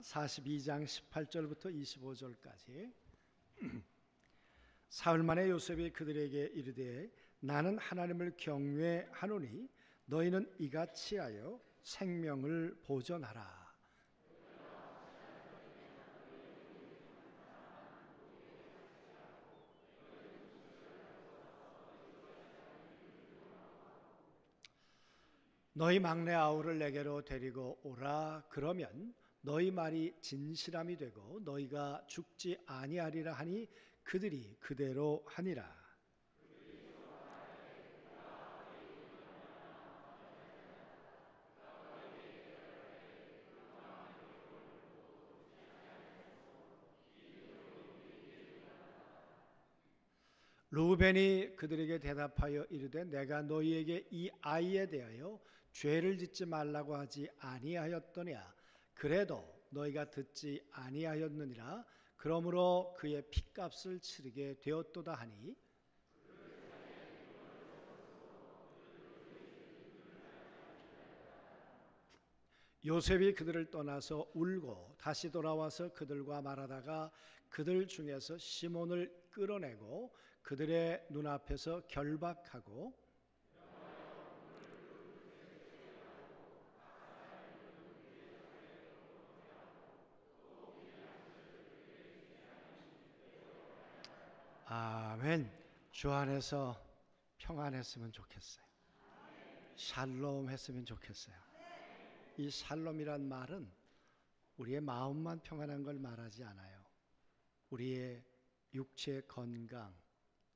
42장 18절부터 25절까지 사흘 만에 요셉이 그들에게 이르되 나는 하나님을 경외하노니 너희는 이같이 하여 생명을 보존하라. 너희 막내 아우를 내게로 데리고 오라. 그러면 너희 말이 진실함이 되고 너희가 죽지 아니하리라 하니 그들이 그대로 하니라. 르우벤이 그들에게 대답하여 이르되 내가 너희에게 이 아이에 대하여 죄를 짓지 말라고 하지 아니하였더냐. 그래도 너희가 듣지 아니하였느니라. 그러므로 그의 핏값을 치르게 되었도다 하니 요셉이 그들을 떠나서 울고 다시 돌아와서 그들과 말하다가 그들 중에서 시몬을 끌어내고 그들의 눈앞에서 결박하고 아멘. 주 안에서 평안했으면 좋겠어요. 샬롬 했으면 좋겠어요. 이 샬롬이란 말은 우리의 마음만 평안한 걸 말하지 않아요. 우리의 육체 건강,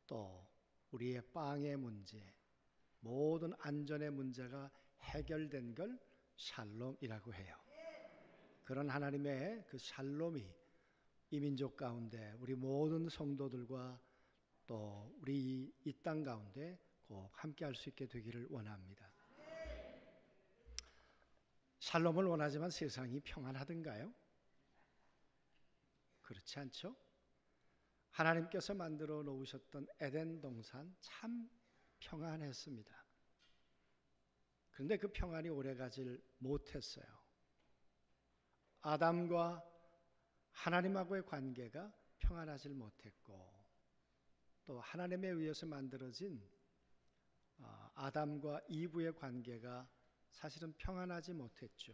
또 우리의 빵의 문제, 모든 안전의 문제가 해결된 걸 샬롬이라고 해요. 그런 하나님의 그 샬롬이 이 민족 가운데 우리 모든 성도들과 또 우리 이 땅 가운데 꼭 함께 할 수 있게 되기를 원합니다. 샬롬을 원하지만 세상이 평안하던가요? 그렇지 않죠? 하나님께서 만들어 놓으셨던 에덴 동산 참 평안했습니다. 그런데 그 평안이 오래가질 못했어요. 아담과 하나님하고의 관계가 평안하질 못했고 또 하나님에 의해서 만들어진 아담과 이브의 관계가 사실은 평안하지 못했죠.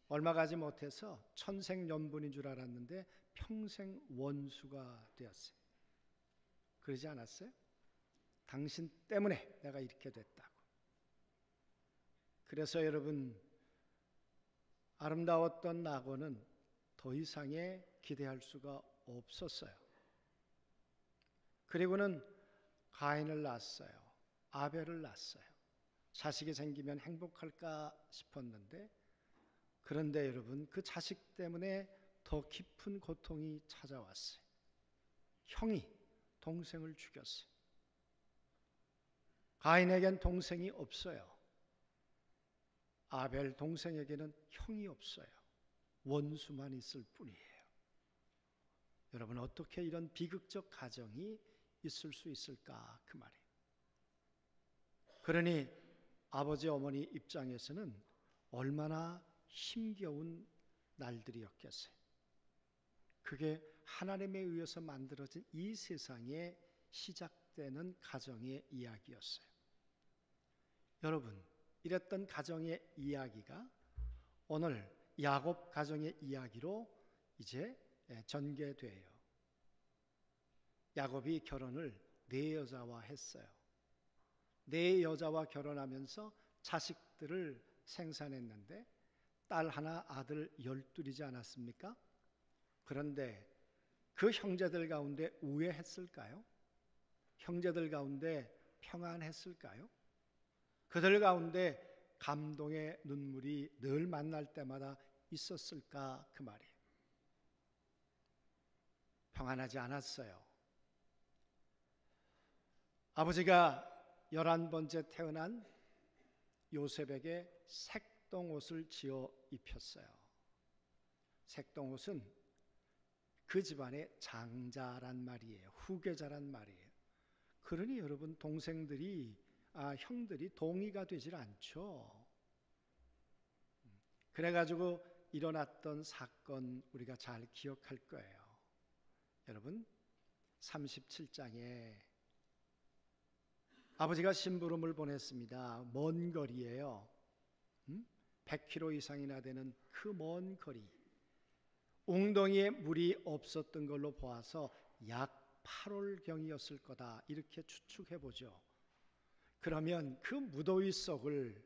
얼마 가지 못해서 천생연분인 줄 알았는데 평생 원수가 되었어요. 그러지 않았어요? 당신 때문에 내가 이렇게 됐다고. 그래서 여러분, 아름다웠던 낙원은 더 이상의 기대할 수가 없었어요. 그리고는 가인을 낳았어요. 아벨을 낳았어요. 자식이 생기면 행복할까 싶었는데, 그런데 여러분, 그 자식 때문에 더 깊은 고통이 찾아왔어요. 형이 동생을 죽였어요. 가인에겐 동생이 없어요. 아벨 동생에게는 형이 없어요. 원수만 있을 뿐이에요. 여러분, 어떻게 이런 비극적 가정이 있을 수 있을까? 그 말이에요. 그러니 아버지 어머니 입장에서는 얼마나 힘겨운 날들이었겠어요. 그게 하나님에 의해서 만들어진 이 세상에 시작되는 가정의 이야기였어요. 여러분, 이랬던 가정의 이야기가 오늘 야곱 가정의 이야기로 이제 전개돼요. 야곱이 결혼을 네 여자와 했어요. 네 여자와 결혼하면서 자식들을 생산했는데 딸 하나, 아들 12이지 않았습니까? 그런데 그 형제들 가운데 우애했을까요? 형제들 가운데 평안했을까요? 그들 가운데 감동의 눈물이 늘 만날 때마다 있었을까? 그 말이에요. 평안하지 않았어요. 아버지가 11번째 태어난 요셉에게 색동옷을 지어 입혔어요. 색동옷은 그 집안의 장자란 말이에요. 후계자란 말이에요. 그러니 여러분, 형들이 동의가 되질 않죠. 그래가지고 일어났던 사건 우리가 잘 기억할 거예요. 여러분, 37장에 아버지가 심부름을 보냈습니다. 먼 거리예요. 100km 이상이나 되는 그 먼 거리. 웅덩이에 물이 없었던 걸로 보아서 약 8월경이었을 거다, 이렇게 추측해 보죠. 그러면 그 무더위 속을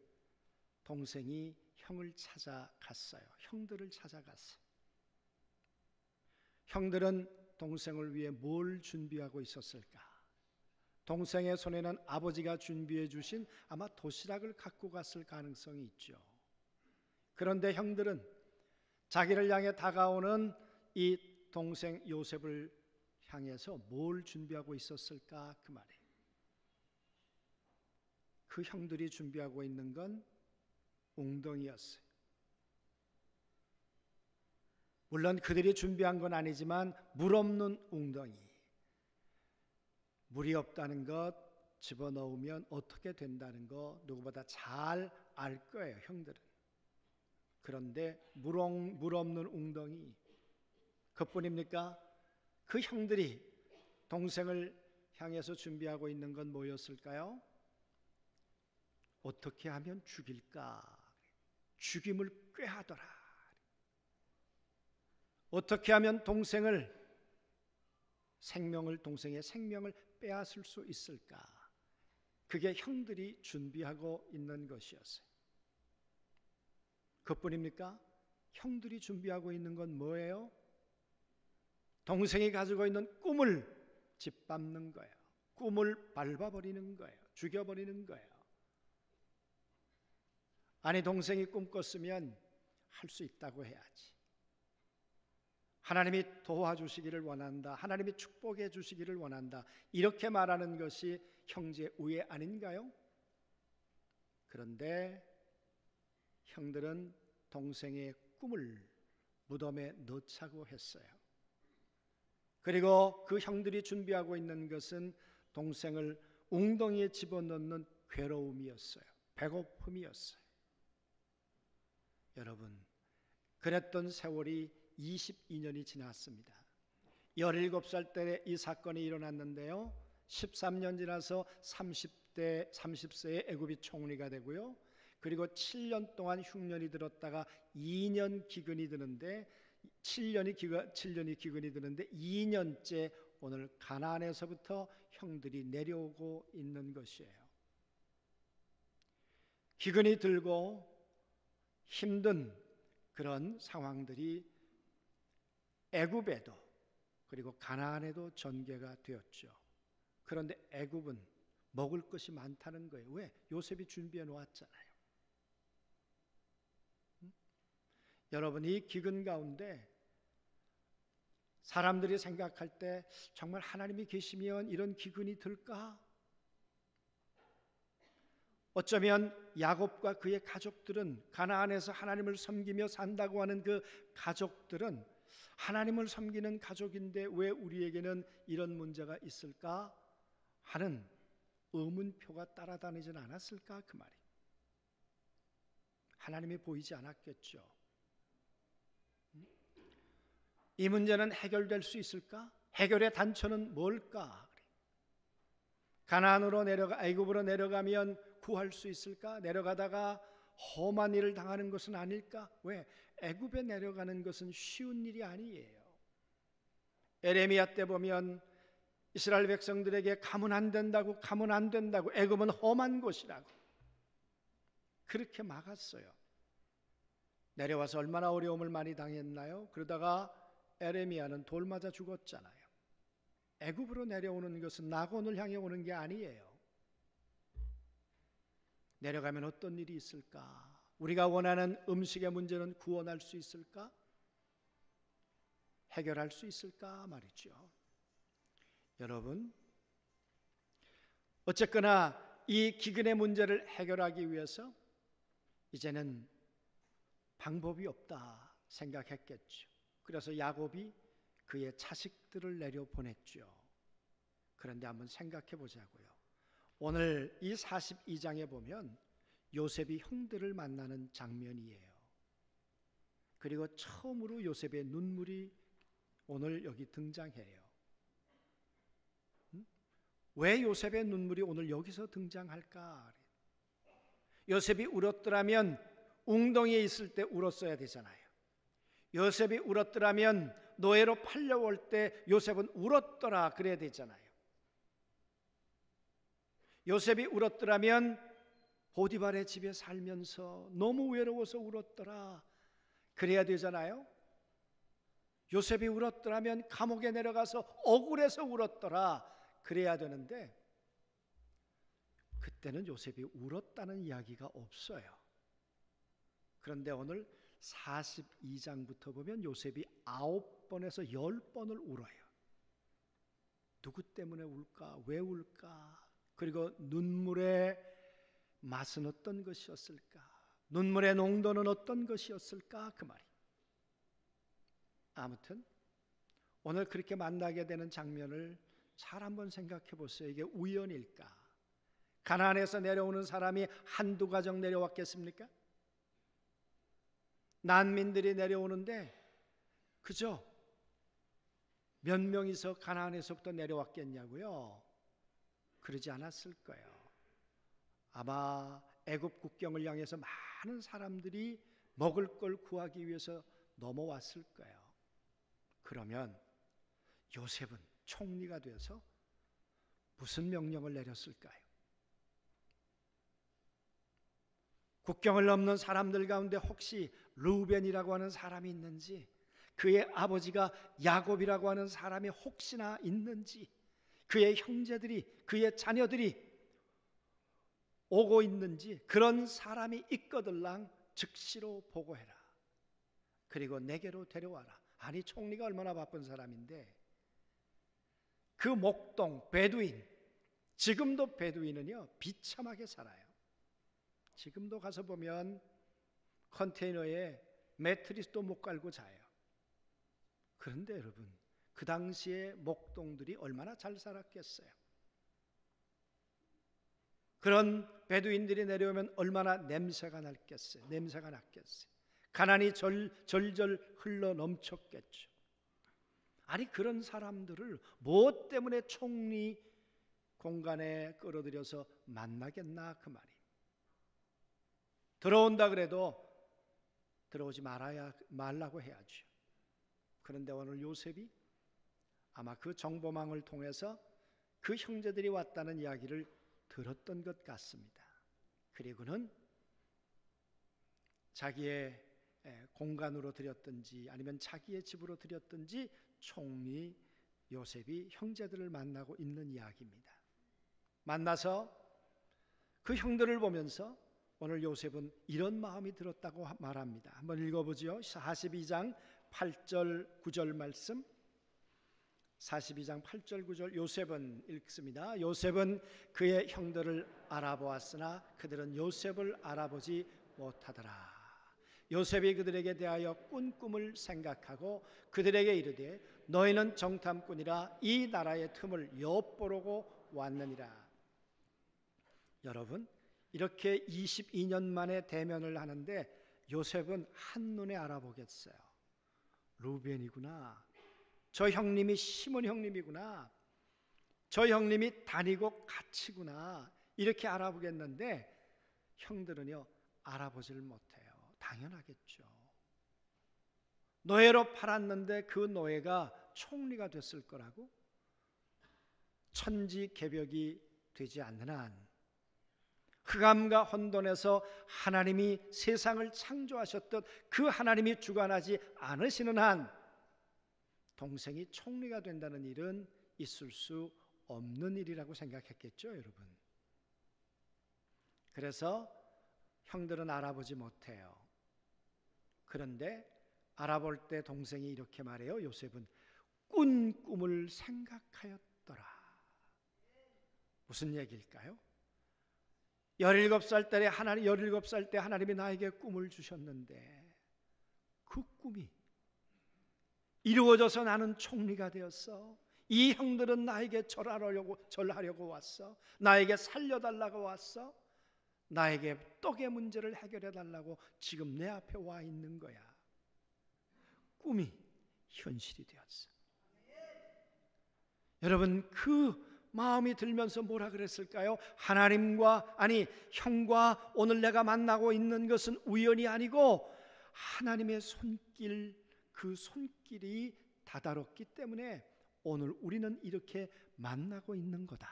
동생이 형을 찾아갔어요. 형들을 찾아갔어요. 형들은 동생을 위해 뭘 준비하고 있었을까? 동생의 손에는 아버지가 준비해 주신 아마 도시락을 갖고 갔을 가능성이 있죠. 그런데 형들은 자기를 향해 다가오는 이 동생 요셉을 향해서 뭘 준비하고 있었을까? 그 말이에요. 그 형들이 준비하고 있는 건 웅덩이였어요. 물론 그들이 준비한 건 아니지만 물 없는 웅덩이. 물이 없다는 것, 집어넣으면 어떻게 된다는 거 누구보다 잘 알 거예요, 형들은. 그런데 물 없는 웅덩이, 그뿐입니까? 그 형들이 동생을 향해서 준비하고 있는 건 뭐였을까요? 어떻게 하면 죽일까? 죽임을 꾀하더라. 어떻게 하면 동생의 생명을 빼앗을 수 있을까? 그게 형들이 준비하고 있는 것이었어요. 그뿐입니까? 형들이 준비하고 있는 건 뭐예요? 동생이 가지고 있는 꿈을 짓밟는 거예요. 꿈을 밟아버리는 거예요. 죽여버리는 거예요. 아니, 동생이 꿈꿨으면 할 수 있다고 해야지. 하나님이 도와주시기를 원한다. 하나님이 축복해 주시기를 원한다. 이렇게 말하는 것이 형제의 우애 아닌가요? 그런데 형들은 동생의 꿈을 무덤에 넣자고 했어요. 그리고 그 형들이 준비하고 있는 것은 동생을 웅덩이에 집어넣는 괴로움이었어요. 배고픔이었어요. 여러분, 그랬던 세월이 22년이 지났습니다. 17살 때 이 사건이 일어났는데요. 13년 지나서 30세에 애굽이 총리가 되고요. 그리고 7년 동안 흉년이 들었다가 2년 기근이 드는데 7년이 기근이 드는데 2년째 오늘 가나안에서부터 형들이 내려오고 있는 것이에요. 기근이 들고 힘든 그런 상황들이 애굽에도 그리고 가나안에도 전개가 되었죠. 그런데 애굽은 먹을 것이 많다는 거예요. 왜? 요셉이 준비해 놓았잖아요. 여러분, 이 기근 가운데 사람들이 생각할 때 정말 하나님이 계시면 이런 기근이 들까? 어쩌면 야곱과 그의 가족들은, 가나안에서 하나님을 섬기며 산다고 하는 그 가족들은 하나님을 섬기는 가족인데 왜 우리에게는 이런 문제가 있을까 하는 의문표가 따라다니지는 않았을까? 그 말이. 하나님이 보이지 않았겠죠. 이 문제는 해결될 수 있을까? 해결의 단초는 뭘까? 가나안으로 애굽으로 내려가면 구할 수 있을까? 내려가다가 험한 일을 당하는 것은 아닐까? 왜? 애굽에 내려가는 것은 쉬운 일이 아니에요. 에레미야 때 보면 이스라엘 백성들에게 가면 안 된다고 애굽은 험한 곳이라고 그렇게 막았어요. 내려와서 얼마나 어려움을 많이 당했나요? 그러다가 에레미야는 돌 맞아 죽었잖아요. 애굽으로 내려오는 것은 낙원을 향해 오는 게 아니에요. 내려가면 어떤 일이 있을까? 우리가 원하는 음식의 문제는 구원할 수 있을까? 해결할 수 있을까 말이죠. 여러분, 어쨌거나 이 기근의 문제를 해결하기 위해서 이제는 방법이 없다 생각했겠죠. 그래서 야곱이 그의 자식들을 내려보냈죠. 그런데 한번 생각해 보자고요. 오늘 이 42장에 보면 요셉이 형들을 만나는 장면이에요. 그리고 처음으로 요셉의 눈물이 오늘 여기 등장해요. 왜 요셉의 눈물이 오늘 여기서 등장할까? 요셉이 울었더라면 웅덩이에 있을 때 울었어야 되잖아요. 요셉이 울었더라면 노예로 팔려올 때 요셉은 울었더라 그래야 되잖아요. 요셉이 울었더라면 보디발의 집에 살면서 너무 외로워서 울었더라 그래야 되잖아요. 요셉이 울었더라면 감옥에 내려가서 억울해서 울었더라 그래야 되는데 그때는 요셉이 울었다는 이야기가 없어요. 그런데 오늘 42장부터 보면 요셉이 9번에서 10번을 울어요. 누구 때문에 울까? 왜 울까? 그리고 눈물의 맛은 어떤 것이었을까? 눈물의 농도는 어떤 것이었을까? 그 말이. 아무튼 오늘 그렇게 만나게 되는 장면을 잘 한번 생각해 보세요. 이게 우연일까? 가나안에서 내려오는 사람이 한두 가정 내려왔겠습니까? 난민들이 내려오는데 그죠? 몇 명이서 가나안에서부터 내려왔겠냐고요? 그러지 않았을 거예요. 아마 애굽 국경을 향해서 많은 사람들이 먹을 걸 구하기 위해서 넘어왔을 거예요. 그러면 요셉은 총리가 되어서 무슨 명령을 내렸을까요? 국경을 넘는 사람들 가운데 혹시 루벤이라고 하는 사람이 있는지, 그의 아버지가 야곱이라고 하는 사람이 혹시나 있는지, 그의 형제들이, 그의 자녀들이 오고 있는지, 그런 사람이 있거들랑 즉시로 보고해라. 그리고 내게로 데려와라. 아니, 총리가 얼마나 바쁜 사람인데 그 목동 베두인, 지금도 베두인은요 비참하게 살아요. 지금도 가서 보면 컨테이너에 매트리스도 못 깔고 자요. 그런데 여러분, 그 당시에 목동들이 얼마나 잘 살았겠어요. 그런 베두인들이 내려오면 얼마나 냄새가 났겠어요. 가난이 절절 흘러 넘쳤겠죠. 아니, 그런 사람들을 무엇 때문에 총리 공간에 끌어들여서 만나겠나 그 말이. 들어온다 그래도 들어오지 말라고 해야죠. 그런데 오늘 요셉이 아마 그 정보망을 통해서 그 형제들이 왔다는 이야기를 들었던 것 같습니다. 그리고는 자기의 공간으로 들였든지 아니면 자기의 집으로 들였든지 총리 요셉이 형제들을 만나고 있는 이야기입니다. 만나서 그 형들을 보면서 오늘 요셉은 이런 마음이 들었다고 말합니다. 한번 읽어보죠. 42장 8절 9절 말씀. 42장 8절 9절 요셉은 읽습니다. 요셉은 그의 형들을 알아보았으나 그들은 요셉을 알아보지 못하더라. 요셉이 그들에게 대하여 꾼 꿈을 생각하고 그들에게 이르되 너희는 정탐꾼이라 이 나라의 틈을 엿보려고 왔느니라. 여러분, 이렇게 22년 만에 대면을 하는데 요셉은 한눈에 알아보겠어요. 루벤이구나. 저 형님이 시몬 형님이구나. 저 형님이 다니고 같이구나. 이렇게 알아보겠는데 형들은요 알아보질 못해요. 당연하겠죠. 노예로 팔았는데 그 노예가 총리가 됐을 거라고? 천지개벽이 되지 않는 한, 흑암과 혼돈에서 하나님이 세상을 창조하셨던 그 하나님이 주관하지 않으시는 한 동생이 총리가 된다는 일은 있을 수 없는 일이라고 생각했겠죠, 여러분. 그래서 형들은 알아보지 못해요. 그런데 알아볼 때 동생이 이렇게 말해요. 요셉은 꾼 꿈을 생각하였더라. 무슨 얘기일까요? 17살 때 하나님이 나에게 꿈을 주셨는데 그 꿈이 이루어져서 나는 총리가 되었어. 이 형들은 나에게 절하려고 왔어. 나에게 살려달라고 왔어. 나에게 떡의 문제를 해결해 달라고 지금 내 앞에 와 있는 거야. 꿈이 현실이 되었어요. 여러분, 그 마음이 들면서 뭐라 그랬을까요? 형과 오늘 내가 만나고 있는 것은 우연이 아니고 하나님의 손길, 그 손길이 다다롭기 때문에 오늘 우리는 이렇게 만나고 있는 거다.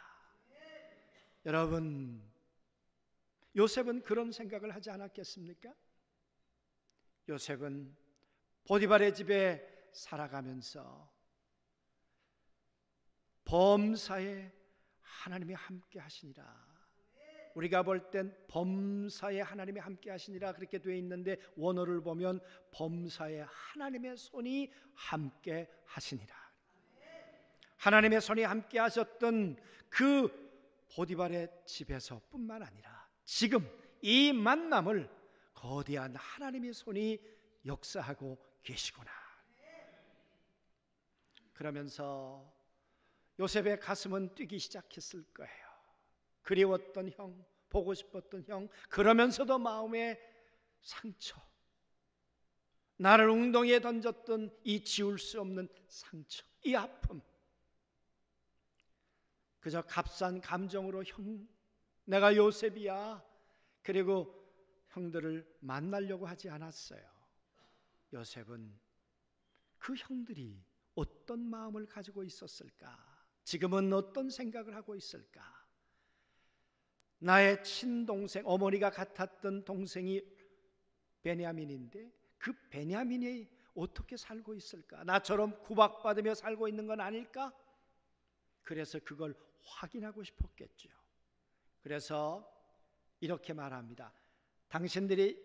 여러분, 요셉은 그런 생각을 하지 않았겠습니까? 요셉은 보디발의 집에 살아가면서 범사에 하나님이 함께 하시니라. 우리가 볼 땐 범사에 하나님이 함께 하시니라 그렇게 되어 있는데 원어를 보면 범사에 하나님의 손이 함께 하시니라. 하나님의 손이 함께 하셨던 그 보디발의 집에서 뿐만 아니라 지금 이 만남을 거대한 하나님의 손이 역사하고 계시구나. 그러면서 요셉의 가슴은 뛰기 시작했을 거예요. 그리웠던 형, 보고 싶었던 형, 그러면서도 마음의 상처, 나를 웅덩이에 던졌던 이 지울 수 없는 상처, 이 아픔, 그저 값싼 감정으로 형, 내가 요셉이야, 그리고 형들을 만나려고 하지 않았어요. 요셉은 그 형들이 어떤 마음을 가지고 있었을까? 지금은 어떤 생각을 하고 있을까? 나의 친동생, 어머니가 같았던 동생이 베냐민인데 그 베냐민이 어떻게 살고 있을까? 나처럼 구박받으며 살고 있는 건 아닐까? 그래서 그걸 확인하고 싶었겠죠. 그래서 이렇게 말합니다. 당신들이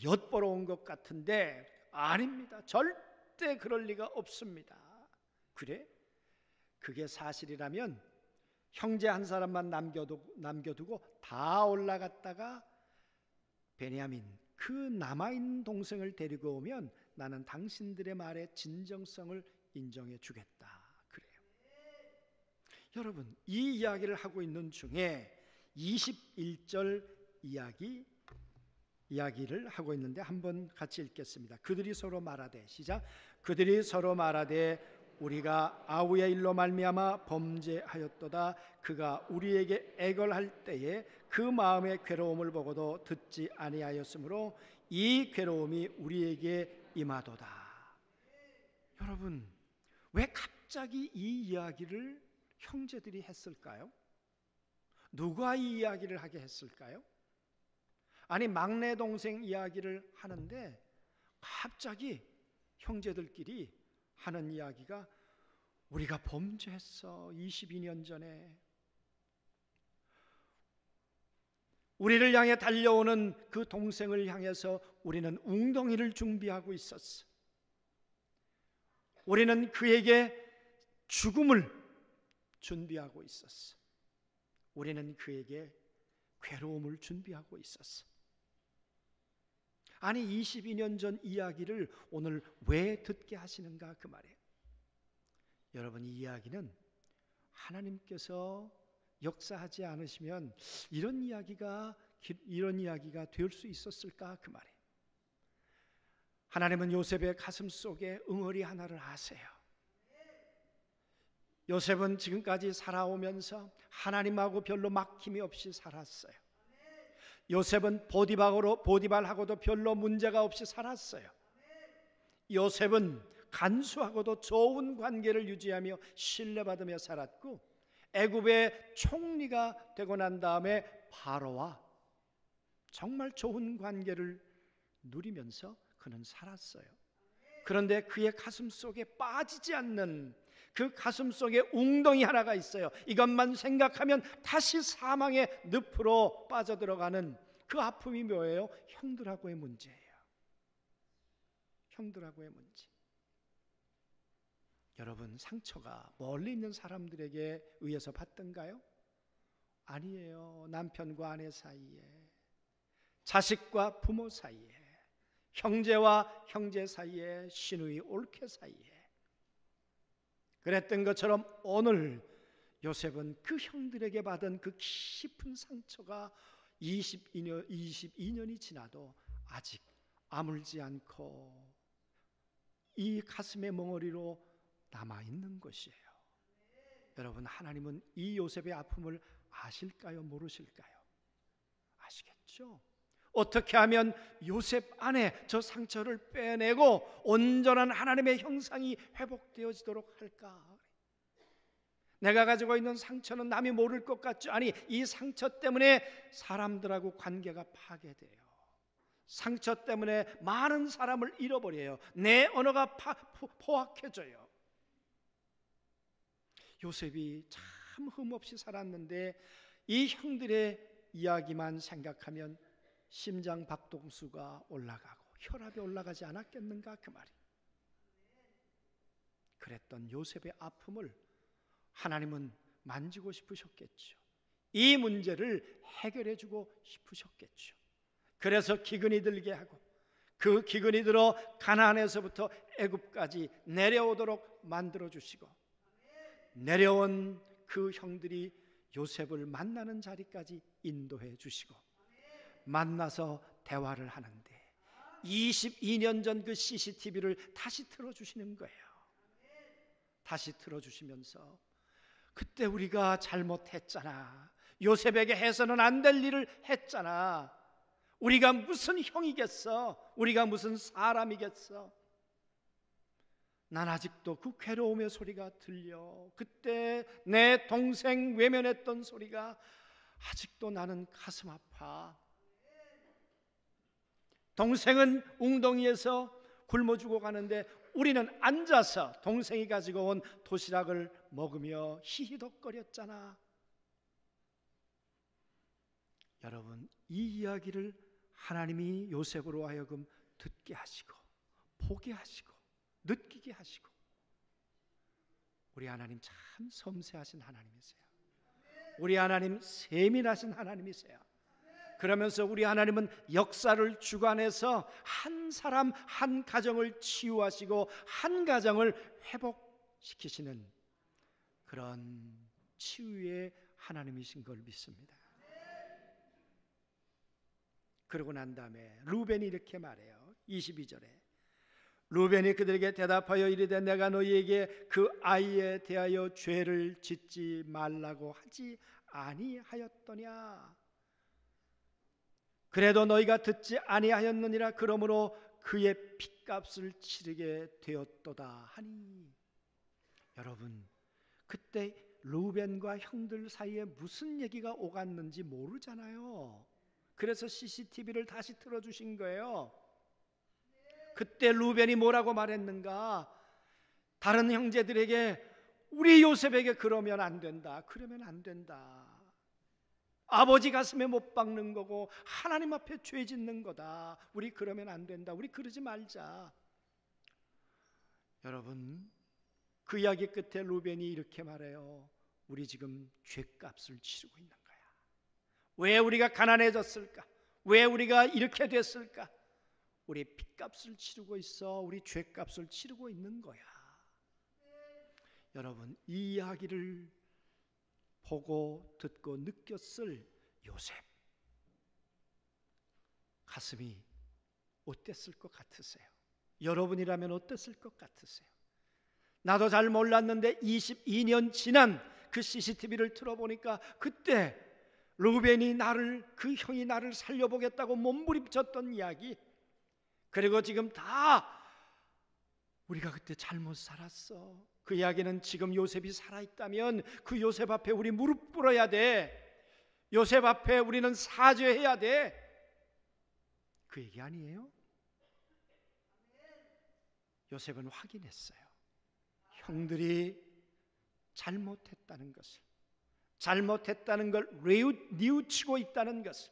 엿보러 온 것 같은데 아닙니다. 절대 그럴 리가 없습니다. 그래? 그게 사실이라면 형제 한 사람만 남겨두고 다 올라갔다가 베냐민, 그 남아있는 동생을 데리고 오면 나는 당신들의 말의 진정성을 인정해 주겠다. 그래요. 여러분, 이 이야기를 하고 있는 중에 21절 이야기를 하고 있는데 한번 같이 읽겠습니다. 그들이 서로 말하되, 시작. 그들이 서로 말하되 우리가 아우의 일로 말미암아 범죄하였도다. 그가 우리에게 애걸할 때에 그 마음의 괴로움을 보고도 듣지 아니하였으므로 이 괴로움이 우리에게 임하도다. 여러분, 왜 갑자기 이 이야기를 형제들이 했을까요? 누가 이 이야기를 하게 했을까요? 아니, 막내 동생 이야기를 하는데 갑자기 형제들끼리 하는 이야기가 우리가 범죄했어. 22년 전에 우리를 향해 달려오는 그 동생을 향해서 우리는 웅덩이를 준비하고 있었어. 우리는 그에게 죽음을 준비하고 있었어. 우리는 그에게 괴로움을 준비하고 있었어. 아니, 22년 전 이야기를 오늘 왜 듣게 하시는가, 그 말이에요. 여러분, 이 이야기는 하나님께서 역사하지 않으시면 이런 이야기가 될 수 있었을까, 그 말이에요. 하나님은 요셉의 가슴 속에 응어리 하나를 아세요. 요셉은 지금까지 살아오면서 하나님하고 별로 막힘이 없이 살았어요. 요셉은 보디발하고도 별로 문제가 없이 살았어요. 요셉은 간수하고도 좋은 관계를 유지하며 신뢰받으며 살았고, 애굽의 총리가 되고 난 다음에 바로와 정말 좋은 관계를 누리면서 그는 살았어요. 그런데 그의 가슴 속에 빠지지 않는 그 가슴 속에 웅덩이 하나가 있어요. 이것만 생각하면 다시 사망의 늪으로 빠져들어가는 그 아픔이 뭐예요? 형들하고의 문제예요. 형들하고의 문제. 여러분, 상처가 멀리 있는 사람들에게 의해서 받던가요? 아니에요. 남편과 아내 사이에, 자식과 부모 사이에, 형제와 형제 사이에, 시누이 올케 사이에 그랬던 것처럼 오늘 요셉은 그 형들에게 받은 그 깊은 상처가 22년이 지나도 아직 아물지 않고 이 가슴의 멍어리로 남아있는 것이에요. 여러분, 하나님은 이 요셉의 아픔을 아실까요? 모르실까요? 아시겠죠? 어떻게 하면 요셉 안에 저 상처를 빼내고 온전한 하나님의 형상이 회복되어지도록 할까? 내가 가지고 있는 상처는 남이 모를 것 같죠? 아니, 이 상처 때문에 사람들하고 관계가 파괴돼요. 상처 때문에 많은 사람을 잃어버려요. 내 언어가 포악해져요. 요셉이 참 흠없이 살았는데 이 형들의 이야기만 생각하면 심장 박동수가 올라가고 혈압이 올라가지 않았겠는가, 그 말이. 그랬던 요셉의 아픔을 하나님은 만지고 싶으셨겠죠. 이 문제를 해결해 주고 싶으셨겠죠. 그래서 기근이 들게 하고 그 기근이 들어 가나안에서부터 애굽까지 내려오도록 만들어 주시고, 내려온 그 형들이 요셉을 만나는 자리까지 인도해 주시고, 만나서 대화를 하는데 22년 전 그 CCTV를 다시 틀어주시는 거예요. 다시 틀어주시면서 그때 우리가 잘못했잖아. 요셉에게 해서는 안 될 일을 했잖아. 우리가 무슨 형이겠어? 우리가 무슨 사람이겠어? 난 아직도 그 괴로움의 소리가 들려. 그때 내 동생 외면했던 소리가 아직도 나는 가슴 아파. 동생은 웅덩이에서 굶어 죽어가는데 우리는 앉아서 동생이 가지고 온 도시락을 먹으며 히히덕거렸잖아. 여러분, 이 이야기를 하나님이 요셉으로 하여금 듣게 하시고 보게 하시고 느끼게 하시고, 우리 하나님 참 섬세하신 하나님이세요. 우리 하나님 세밀하신 하나님이세요. 그러면서 우리 하나님은 역사를 주관해서 한 사람 한 가정을 치유하시고 한 가정을 회복시키시는 그런 치유의 하나님이신 걸 믿습니다. 그러고 난 다음에 루벤이 이렇게 말해요. 22절에 루벤이 그들에게 대답하여 이르되 내가 너희에게 그 아이에 대하여 죄를 짓지 말라고 하지 아니하였더냐. 그래도 너희가 듣지 아니하였느니라. 그러므로 그의 핏값을 치르게 되었도다 하니. 여러분, 그때 루벤과 형들 사이에 무슨 얘기가 오갔는지 모르잖아요. 그래서 CCTV를 다시 틀어주신 거예요. 그때 루벤이 뭐라고 말했는가? 다른 형제들에게 우리 요셉에게 그러면 안 된다. 그러면 안 된다. 아버지 가슴에 못 박는 거고 하나님 앞에 죄 짓는 거다. 우리 그러면 안 된다. 우리 그러지 말자. 여러분, 그 이야기 끝에 루벤이 이렇게 말해요. 우리 지금 죄값을 치르고 있는 거야. 왜 우리가 가난해졌을까? 왜 우리가 이렇게 됐을까? 우리 핏값을 치르고 있어. 우리 죄값을 치르고 있는 거야. 여러분, 이 이야기를 보고 듣고 느꼈을 요셉, 가슴이 어땠을 것 같으세요? 여러분이라면 어땠을 것 같으세요? 나도 잘 몰랐는데 22년 지난 그 CCTV를 틀어보니까 그때 루벤이 그 형이 나를 살려보겠다고 몸부림쳤던 이야기, 그리고 지금 다 우리가 그때 잘못 살았어. 그 이야기는 지금 요셉이 살아있다면 그 요셉 앞에 우리 무릎 꿇어야 돼. 요셉 앞에 우리는 사죄해야 돼. 그 얘기 아니에요? 요셉은 확인했어요. 형들이 잘못했다는 것을, 잘못했다는 걸 뉘우치고 있다는 것을.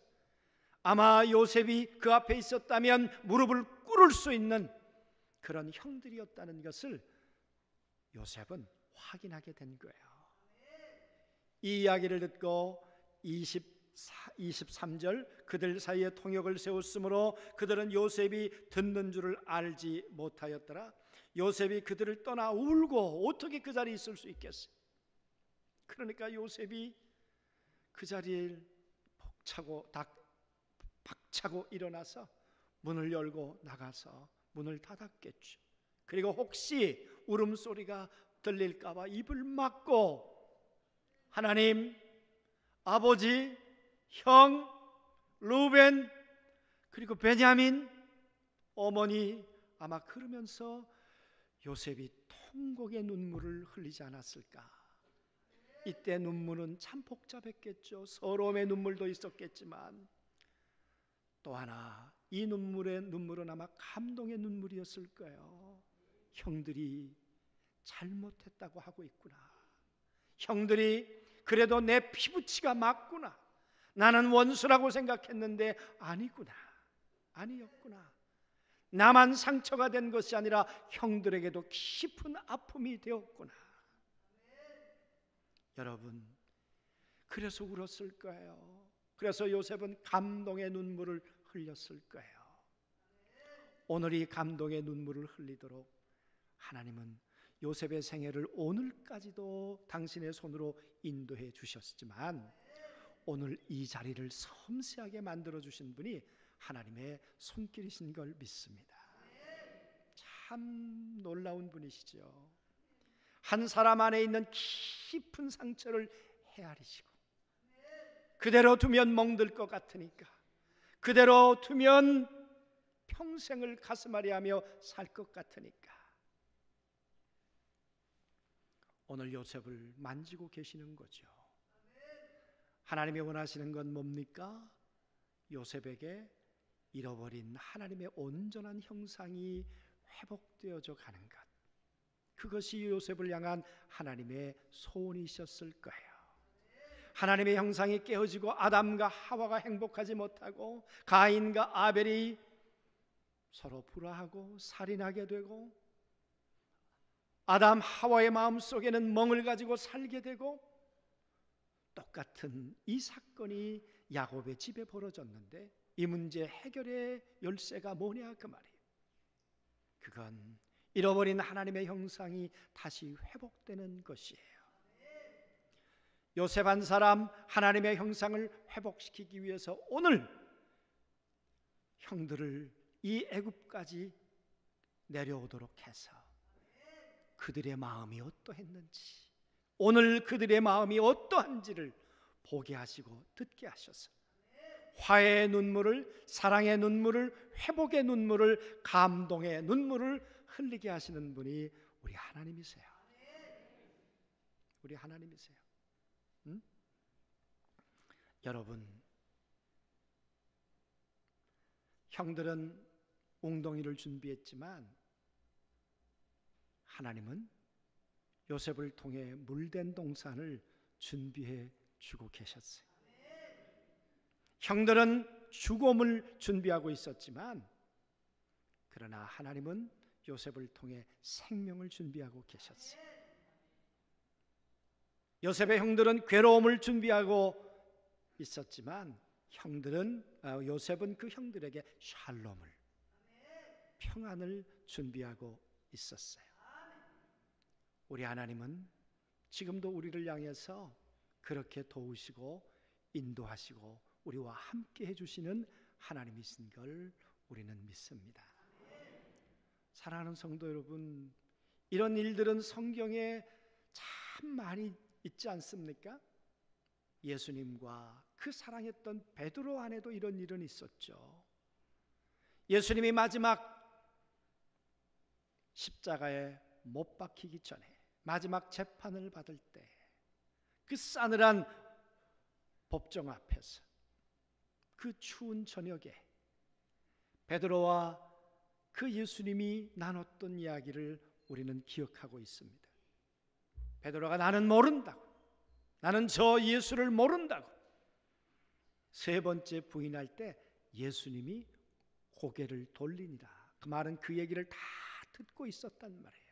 아마 요셉이 그 앞에 있었다면 무릎을 꿇을 수 있는 그런 형들이었다는 것을 요셉은 확인하게 된 거예요. 이 이야기를 듣고 23절 그들 사이에 통역을 세웠으므로 그들은 요셉이 듣는 줄을 알지 못하였더라. 요셉이 그들을 떠나 울고 어떻게 그 자리에 있을 수 있겠어요? 그러니까 요셉이 그 자리에 박차고 일어나서 문을 열고 나가서 문을 닫았겠죠. 그리고 혹시 울음소리가 들릴까 봐 입을 막고 하나님, 아버지, 형, 루벤, 그리고 베냐민, 어머니 아마 그러면서 요셉이 통곡의 눈물을 흘리지 않았을까. 이때 눈물은 참 복잡했겠죠. 서러움의 눈물도 있었겠지만 또 하나 이 눈물은 아마 감동의 눈물이었을 거예요. 형들이 잘못했다고 하고 있구나. 형들이 그래도 내 피부치가 맞구나. 나는 원수라고 생각했는데 아니구나. 아니었구나. 나만 상처가 된 것이 아니라 형들에게도 깊은 아픔이 되었구나. 여러분, 그래서 울었을 거예요. 그래서 요셉은 감동의 눈물을 흘렸을 거예요. 오늘 이 감동의 눈물을 흘리도록 하나님은 요셉의 생애를 오늘까지도 당신의 손으로 인도해 주셨지만 오늘 이 자리를 섬세하게 만들어 주신 분이 하나님의 손길이신 걸 믿습니다. 참 놀라운 분이시죠. 한 사람 안에 있는 깊은 상처를 헤아리시고 그대로 두면 멍들 것 같으니까 그대로 두면 평생을 가슴앓이하며 살 것 같으니까 오늘 요셉을 만지고 계시는 거죠. 하나님이 원하시는 건 뭡니까? 요셉에게 잃어버린 하나님의 온전한 형상이 회복되어져 가는 것. 그것이 요셉을 향한 하나님의 소원이셨을 거예요. 하나님의 형상이 깨어지고 아담과 하와가 행복하지 못하고 가인과 아벨이 서로 불화하고 살인하게 되고 아담 하와의 마음속에는 멍을 가지고 살게 되고 똑같은 이 사건이 야곱의 집에 벌어졌는데 이 문제 해결의 열쇠가 뭐냐 그 말이에요. 그건 잃어버린 하나님의 형상이 다시 회복되는 것이에요. 요셉 한 사람 하나님의 형상을 회복시키기 위해서 오늘 형들을 이 애굽까지 내려오도록 해서 그들의 마음이 어떠했는지 오늘 그들의 마음이 어떠한지를 보게 하시고 듣게 하셔서 화해의 눈물을, 사랑의 눈물을, 회복의 눈물을, 감동의 눈물을 흘리게 하시는 분이 우리 하나님이세요. 우리 하나님이세요. 응? 여러분, 형들은 웅덩이를 준비했지만 하나님은 요셉을 통해 물된 동산을 준비해 주고 계셨어요. 형들은 죽음을 준비하고 있었지만 그러나 하나님은 요셉을 통해 생명을 준비하고 계셨어요. 요셉의 형들은 괴로움을 준비하고 있었지만 요셉은 그 형들에게 샬롬을, 평안을 준비하고 있었어요. 우리 하나님은 지금도 우리를 향해서 그렇게 도우시고 인도하시고 우리와 함께 해주시는 하나님이신 걸 우리는 믿습니다. 사랑하는 성도 여러분, 이런 일들은 성경에 참 많이 있지 않습니까? 예수님과 그 사랑했던 베드로 안에도 이런 일은 있었죠. 예수님이 마지막 십자가에 못 박히기 전에 마지막 재판을 받을 때 그 싸늘한 법정 앞에서 그 추운 저녁에 베드로와 그 예수님이 나눴던 이야기를 우리는 기억하고 있습니다. 베드로가 나는 모른다고, 나는 저 예수를 모른다고 세 번째 부인할 때 예수님이 고개를 돌리니라. 그 말은 그 얘기를 다 듣고 있었단 말이에요.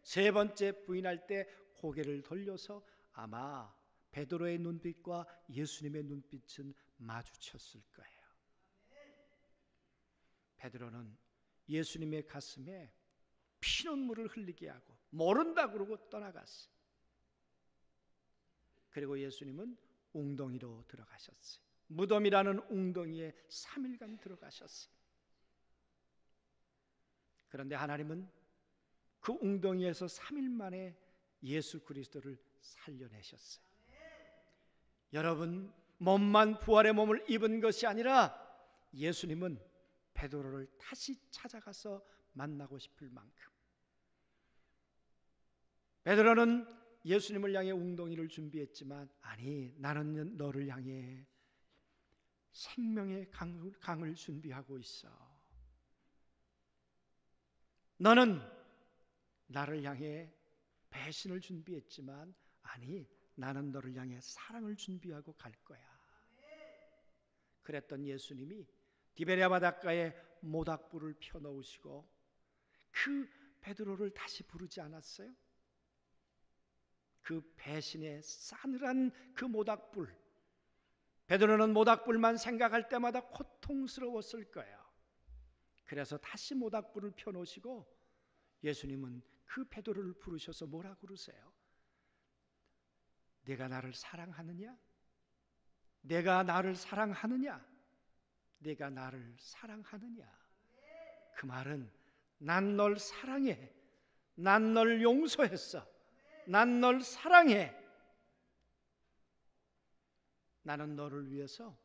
세 번째 부인할 때 고개를 돌려서 아마 베드로의 눈빛과 예수님의 눈빛은 마주쳤을 거예요. 베드로는 예수님의 가슴에 피눈물을 흘리게 하고 모른다 그러고 떠나갔어요. 그리고 예수님은 웅덩이로 들어가셨어요. 무덤이라는 웅덩이에 3일간 들어가셨어요. 그런데 하나님은 그 웅덩이에서 3일 만에 예수 그리스도를 살려내셨어요. 여러분, 몸만 부활의 몸을 입은 것이 아니라 예수님은 베드로를 다시 찾아가서 만나고 싶을 만큼, 베드로는 예수님을 향해 웅덩이를 준비했지만, 아니, 나는 너를 향해 생명의 강을 준비하고 있어. 너는 나를 향해 배신을 준비했지만, 아니, 나는 너를 향해 사랑을 준비하고 갈 거야. 그랬던 예수님이 디베랴 바닷가에 모닥불을 펴놓으시고 그 베드로를 다시 부르지 않았어요? 그 배신의 싸늘한 그 모닥불, 베드로는 모닥불만 생각할 때마다 고통스러웠을 거예요. 그래서 다시 모닥불을 펴놓으시고 예수님은 그 베드로를 부르셔서 뭐라 그러세요? 내가 나를 사랑하느냐? 내가 나를 사랑하느냐? 내가 나를 사랑하느냐? 그 말은 난 널 사랑해. 난 널 용서했어. 난 널 사랑해. 나는 너를 위해서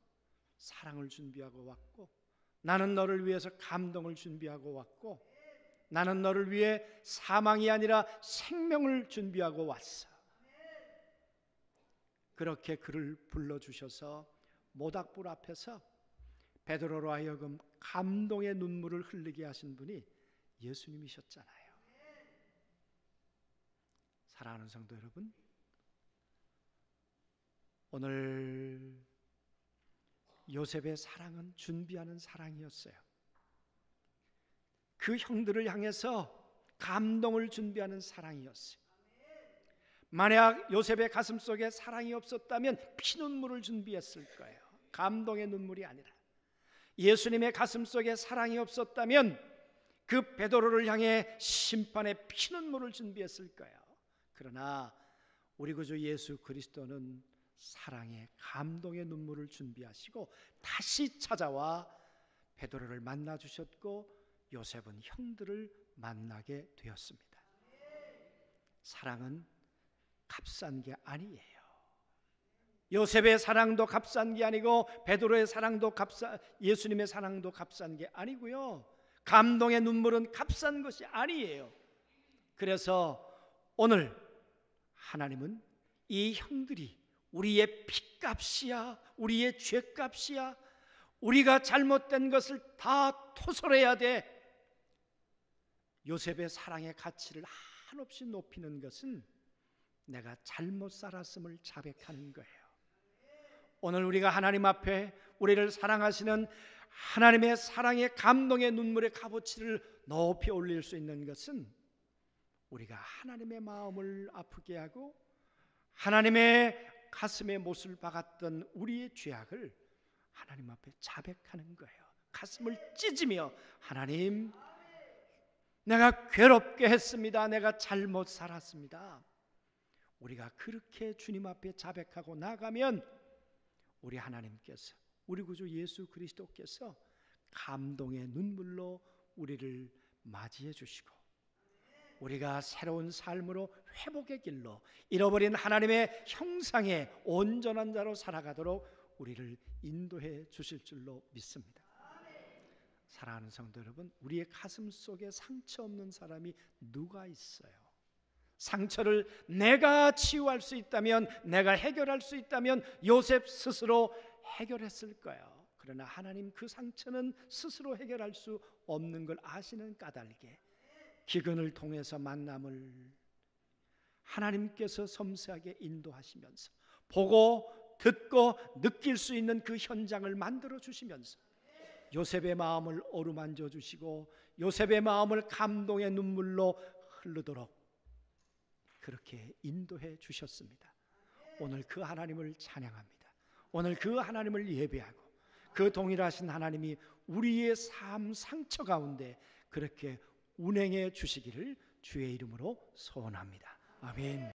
사랑을 준비하고 왔고, 나는 너를 위해서 감동을 준비하고 왔고, 나는 너를 위해 사망이 아니라 생명을 준비하고 왔어. 그렇게 그를 불러주셔서 모닥불 앞에서 베드로로 하여금 감동의 눈물을 흘리게 하신 분이 예수님이셨잖아요. 사랑하는 성도 여러분, 오늘 요셉의 사랑은 준비하는 사랑이었어요. 그 형들을 향해서 감동을 준비하는 사랑이었어요. 만약 요셉의 가슴 속에 사랑이 없었다면 피눈물을 준비했을 거예요. 감동의 눈물이 아니라. 예수님의 가슴 속에 사랑이 없었다면 그 베드로를 향해 심판의 피눈물을 준비했을 거예요. 그러나 우리 구주 예수 그리스도는 사랑의 감동의 눈물을 준비하시고 다시 찾아와 베드로를 만나 주셨고, 요셉은 형들을 만나게 되었습니다. 사랑은 값싼 게 아니에요. 요셉의 사랑도 값싼 게 아니고 베드로의 사랑도 예수님의 사랑도 값싼 게 아니고요. 감동의 눈물은 값싼 것이 아니에요. 그래서 오늘 하나님은 이 형들이 우리의 피값이야, 우리의 죄값이야, 우리가 잘못된 것을 다 토설해야 돼. 요셉의 사랑의 가치를 한없이 높이는 것은 내가 잘못 살았음을 자백하는 거예요. 오늘 우리가 하나님 앞에 우리를 사랑하시는 하나님의 사랑의 감동의 눈물의 값어치를 높이 올릴 수 있는 것은 우리가 하나님의 마음을 아프게 하고 하나님의 가슴에 못을 박았던 우리의 죄악을 하나님 앞에 자백하는 거예요. 가슴을 찢으며, 하나님, 내가 괴롭게 했습니다. 내가 잘못 살았습니다. 우리가 그렇게 주님 앞에 자백하고 나가면 우리 하나님께서, 우리 구주 예수 그리스도께서 감동의 눈물로 우리를 맞이해 주시고 우리가 새로운 삶으로 회복의 길로 잃어버린 하나님의 형상의 온전한 자로 살아가도록 우리를 인도해 주실 줄로 믿습니다. 사랑하는 성도 여러분, 우리의 가슴 속에 상처 없는 사람이 누가 있어요? 상처를 내가 치유할 수 있다면, 내가 해결할 수 있다면 요셉 스스로 해결했을 거예요. 그러나 하나님 그 상처는 스스로 해결할 수 없는 걸 아시는 까닭에 기근을 통해서 만남을 하나님께서 섬세하게 인도하시면서 보고 듣고 느낄 수 있는 그 현장을 만들어 주시면서 요셉의 마음을 어루만져 주시고 요셉의 마음을 감동의 눈물로 흐르도록 그렇게 인도해 주셨습니다. 오늘 그 하나님을 찬양합니다. 오늘 그 하나님을 예배하고 그 동일하신 하나님이 우리의 삶 상처 가운데 그렇게 운행해 주시기를 주의 이름으로 소원합니다. 아멘.